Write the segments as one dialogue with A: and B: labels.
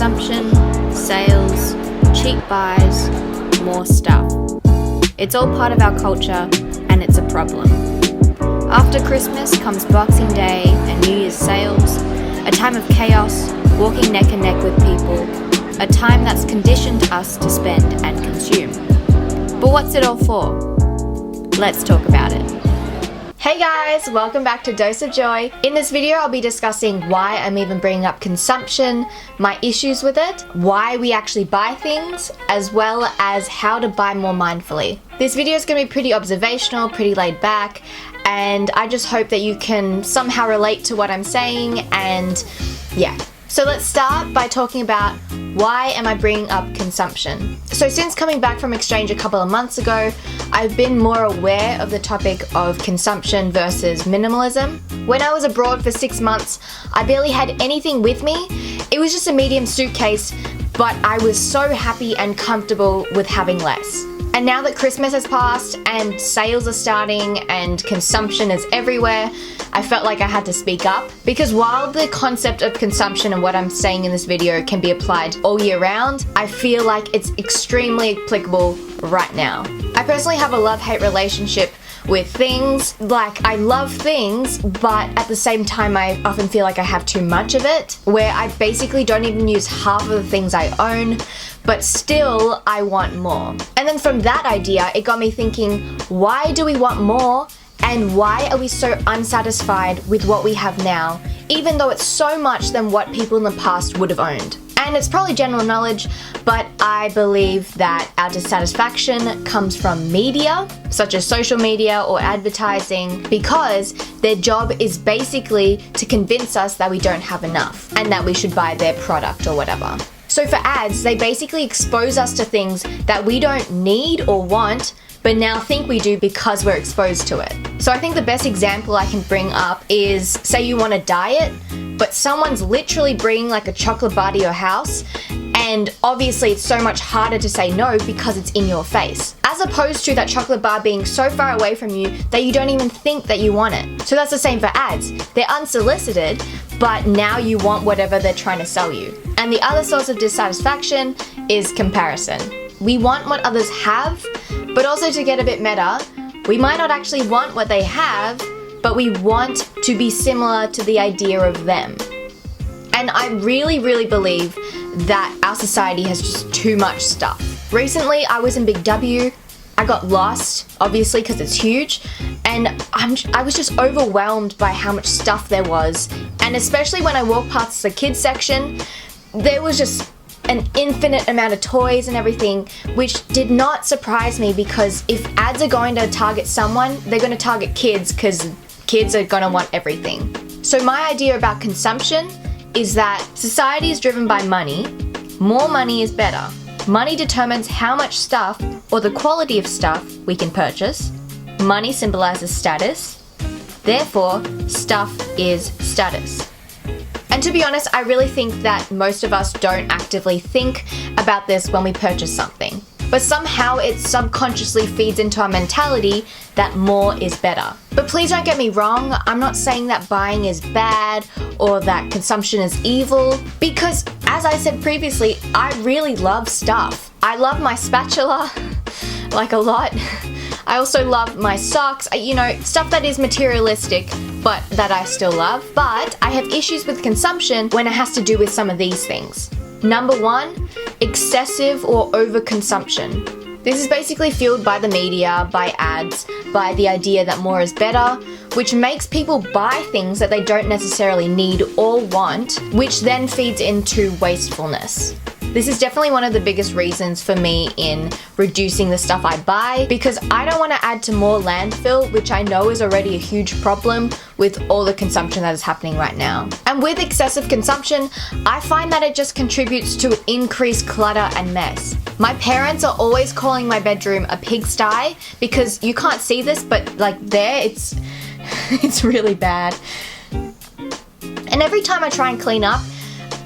A: Consumption, sales, cheap buys, more stuff. It's all part of our culture and it's a problem. After Christmas comes Boxing Day and New Year's sales, a time of chaos, walking neck and neck with people, a time that's conditioned us to spend and consume. But what's it all for? Let's talk about it. Hey guys, welcome back to Dose of Joy. In this video, I'll be discussing why I'm even bringing up consumption, my issues with it, why we actually buy things, as well as how to buy more mindfully. This video is going to be pretty observational, pretty laid back, and I just hope that you can somehow relate to what I'm saying, and yeah. So let's start by talking about why am I bringing up consumption. So since coming back from exchange a couple of months ago, I've been more aware of the topic of consumption versus minimalism. When I was abroad for 6 months, I barely had anything with me. It was just a medium suitcase, but I was so happy and comfortable with having less. And now that Christmas has passed and sales are starting and consumption is everywhere, I felt like I had to speak up, because while the concept of consumption and what I'm saying in this video can be applied all year round, I feel like it's extremely applicable right now. I personally have a love-hate relationship with things. Like, I love things, but at the same time I often feel like I have too much of it, where I basically don't even use half of the things I own, but still I want more. And then from that idea, it got me thinking, why do we want more? And why are we so unsatisfied with what we have now, even though it's so much than what people in the past would have owned? And it's probably general knowledge, but I believe that our dissatisfaction comes from media, such as social media or advertising, because their job is basically to convince us that we don't have enough and that we should buy their product or whatever. So for ads, they basically expose us to things that we don't need or want, but now think we do because we're exposed to it. So I think the best example I can bring up is, say you want a diet, but someone's literally bringing like a chocolate bar to your house, and obviously it's so much harder to say no because it's in your face, as opposed to that chocolate bar being so far away from you that you don't even think that you want it. So that's the same for ads. They're unsolicited, but now you want whatever they're trying to sell you. And the other source of dissatisfaction is comparison. We want what others have, but also, to get a bit meta, we might not actually want what they have, but we want to be similar to the idea of them. And I really believe that our society has just too much stuff. Recently, I was in Big W. I got lost, obviously, because it's huge, and I was just overwhelmed by how much stuff there was. And especially when I walked past the kids section, there was just an infinite amount of toys and everything, which did not surprise me, because if ads are going to target someone, they're going to target kids, because kids are going to want everything. So my idea about consumption is that society is driven by money. More money is better. Money determines how much stuff or the quality of stuff we can purchase. Money symbolizes status. Therefore, stuff is status. And to be honest, I really think that most of us don't actively think about this when we purchase something. But somehow it subconsciously feeds into our mentality that more is better. But please don't get me wrong, I'm not saying that buying is bad or that consumption is evil, because as I said previously, I really love stuff. I love my spatula, like a lot. I also love my socks, stuff that is materialistic, but that I still love. But I have issues with consumption when it has to do with some of these things. Number 1, excessive or overconsumption. This is basically fueled by the media, by ads, by the idea that more is better, which makes people buy things that they don't necessarily need or want, which then feeds into wastefulness. This is definitely one of the biggest reasons for me in reducing the stuff I buy, because I don't want to add to more landfill, which I know is already a huge problem with all the consumption that is happening right now. And with excessive consumption, I find that it just contributes to increased clutter and mess. My parents are always calling my bedroom a pigsty, because you can't see this, but like there, it's really bad. And every time I try and clean up,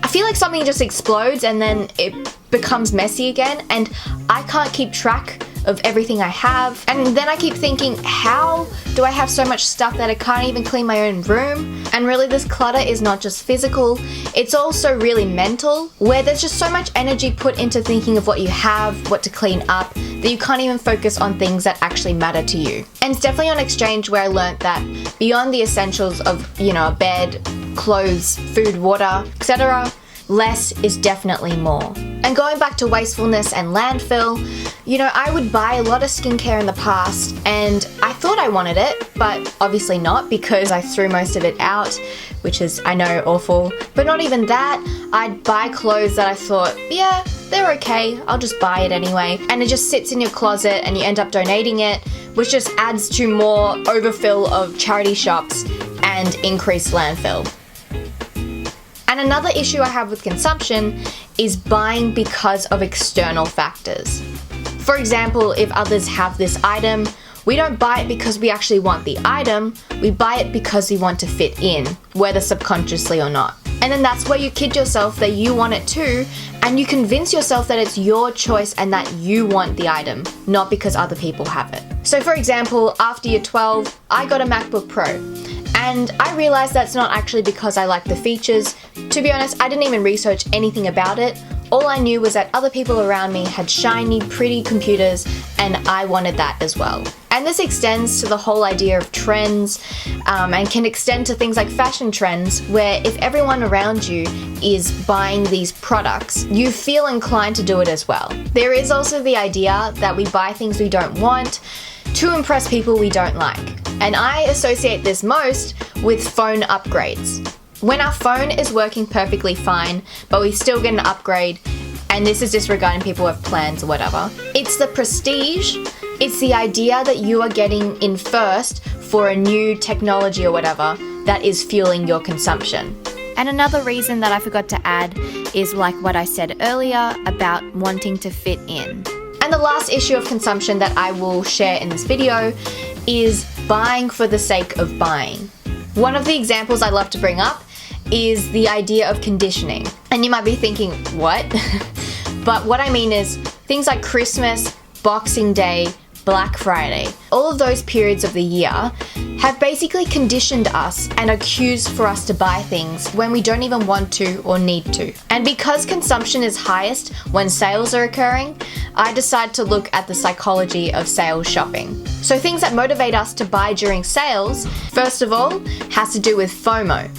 A: I feel like something just explodes and then it becomes messy again, and I can't keep track of everything I have. And then I keep thinking, how do I have so much stuff that I can't even clean my own room? And really, this clutter is not just physical, it's also really mental, where there's just so much energy put into thinking of what you have, what to clean up, that you can't even focus on things that actually matter to you. And it's definitely on exchange where I learned that beyond the essentials of, a bed, clothes, food, water, etc., less is definitely more. And going back to wastefulness and landfill, I would buy a lot of skincare in the past and I thought I wanted it, but obviously not, because I threw most of it out, which is, I know, awful. But not even that, I'd buy clothes that I thought, yeah, they're okay, I'll just buy it anyway. And it just sits in your closet and you end up donating it, which just adds to more overfill of charity shops and increased landfill. And another issue I have with consumption is buying because of external factors. For example, if others have this item, we don't buy it because we actually want the item, we buy it because we want to fit in, whether subconsciously or not. And then that's where you kid yourself that you want it too, and you convince yourself that it's your choice and that you want the item, not because other people have it. So for example, after year 12, I got a MacBook Pro. And I realized that's not actually because I like the features. To be honest, I didn't even research anything about it. All I knew was that other people around me had shiny, pretty computers, and I wanted that as well. And this extends to the whole idea of trends, and can extend to things like fashion trends, where if everyone around you is buying these products, you feel inclined to do it as well. There is also the idea that we buy things we don't want to impress people we don't like. And I associate this most with phone upgrades. When our phone is working perfectly fine, but we still get an upgrade, and this is disregarding people who have plans or whatever, it's the prestige, it's the idea that you are getting in first for a new technology or whatever that is fueling your consumption. And another reason that I forgot to add is like what I said earlier about wanting to fit in. And the last issue of consumption that I will share in this video is buying for the sake of buying. One of the examples I love to bring up is the idea of conditioning. And you might be thinking, what? But what I mean is things like Christmas, Boxing Day, Black Friday, all of those periods of the year have basically conditioned us and are cues for us to buy things when we don't even want to or need to. And because consumption is highest when sales are occurring, I decided to look at the psychology of sales shopping. So things that motivate us to buy during sales, first of all, has to do with FOMO.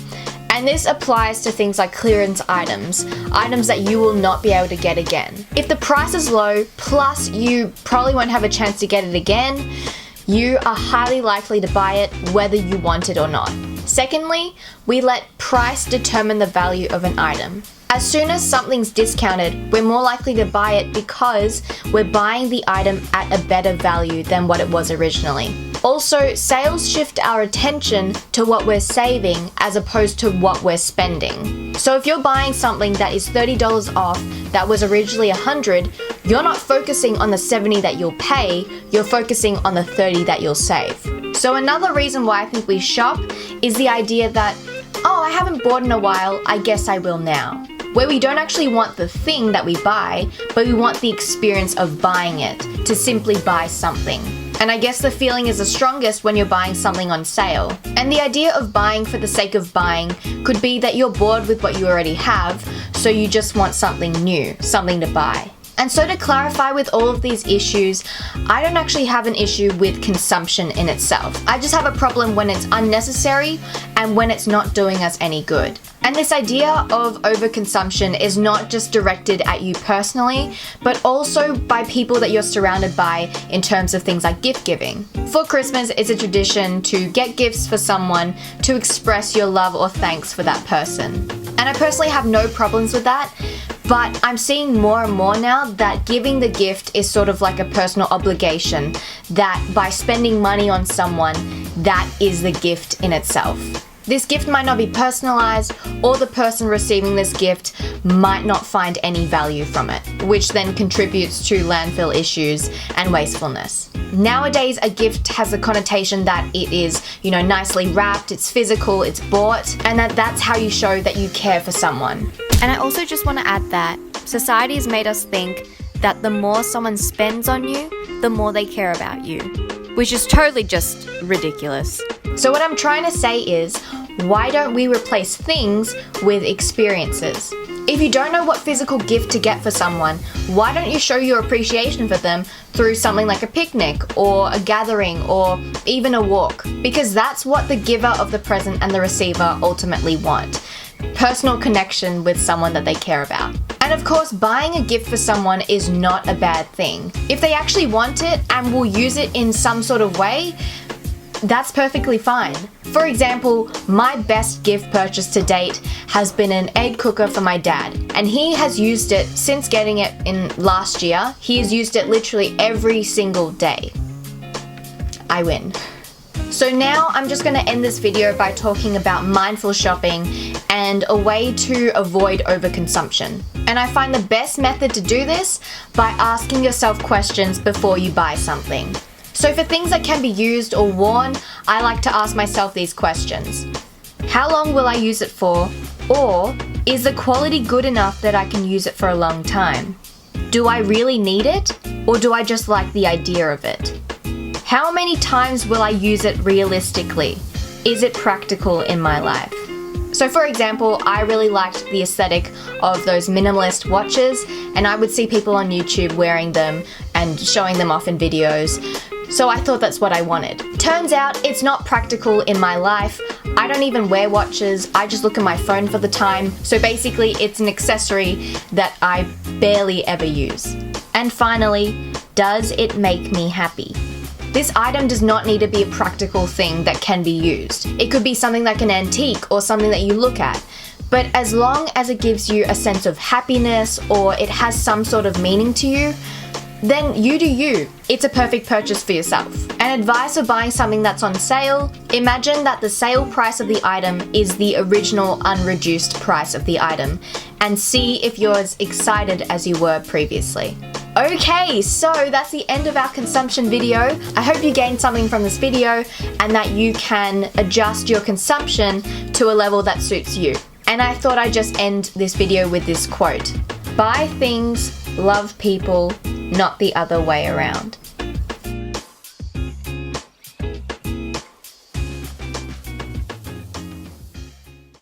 A: And this applies to things like clearance items that you will not be able to get again. If the price is low, plus you probably won't have a chance to get it again, you are highly likely to buy it whether you want it or not. Secondly, we let price determine the value of an item. As soon as something's discounted, we're more likely to buy it because we're buying the item at a better value than what it was originally. Also, sales shift our attention to what we're saving as opposed to what we're spending. So if you're buying something that is $30 off that was originally $100, you're not focusing on the $70 that you'll pay, you're focusing on the $30 that you'll save. So another reason why I think we shop is the idea that, oh, I haven't bought in a while, I guess I will now. Where we don't actually want the thing that we buy, but we want the experience of buying it, to simply buy something. And I guess the feeling is the strongest when you're buying something on sale. And the idea of buying for the sake of buying could be that you're bored with what you already have, so you just want something new, something to buy. And so to clarify with all of these issues, I don't actually have an issue with consumption in itself. I just have a problem when it's unnecessary and when it's not doing us any good. And this idea of overconsumption is not just directed at you personally, but also by people that you're surrounded by in terms of things like gift giving. For Christmas, it's a tradition to get gifts for someone to express your love or thanks for that person. And I personally have no problems with that, but I'm seeing more and more now that giving the gift is sort of like a personal obligation, that by spending money on someone, that is the gift in itself. This gift might not be personalized, or the person receiving this gift might not find any value from it, which then contributes to landfill issues and wastefulness. Nowadays, a gift has a connotation that it is, nicely wrapped, it's physical, it's bought, and that's how you show that you care for someone. And I also just want to add that society has made us think that the more someone spends on you, the more they care about you, which is totally just ridiculous. So what I'm trying to say is, why don't we replace things with experiences? If you don't know what physical gift to get for someone, why don't you show your appreciation for them through something like a picnic or a gathering or even a walk? Because that's what the giver of the present and the receiver ultimately want. Personal connection with someone that they care about. And of course, buying a gift for someone is not a bad thing. If they actually want it and will use it in some sort of way, that's perfectly fine. For example, my best gift purchase to date has been an egg cooker for my dad, and he has used it since getting it in last year. He has used it literally every single day. I win. So now I'm just going to end this video by talking about mindful shopping and a way to avoid overconsumption. And I find the best method to do this by asking yourself questions before you buy something. So for things that can be used or worn, I like to ask myself these questions. How long will I use it for? Or, is the quality good enough that I can use it for a long time? Do I really need it? Or do I just like the idea of it? How many times will I use it realistically? Is it practical in my life? So for example, I really liked the aesthetic of those minimalist watches, and I would see people on YouTube wearing them and showing them off in videos. So I thought that's what I wanted. Turns out it's not practical in my life. I don't even wear watches, I just look at my phone for the time. So basically it's an accessory that I barely ever use. And finally, does it make me happy? This item does not need to be a practical thing that can be used. It could be something like an antique or something that you look at. But as long as it gives you a sense of happiness or it has some sort of meaning to you, then you do you. It's a perfect purchase for yourself. And advice for buying something that's on sale, imagine that the sale price of the item is the original unreduced price of the item, and see if you're as excited as you were previously. Okay, so that's the end of our consumption video. I hope you gained something from this video and that you can adjust your consumption to a level that suits you. And I thought I'd just end this video with this quote. Buy things, love people, not the other way around.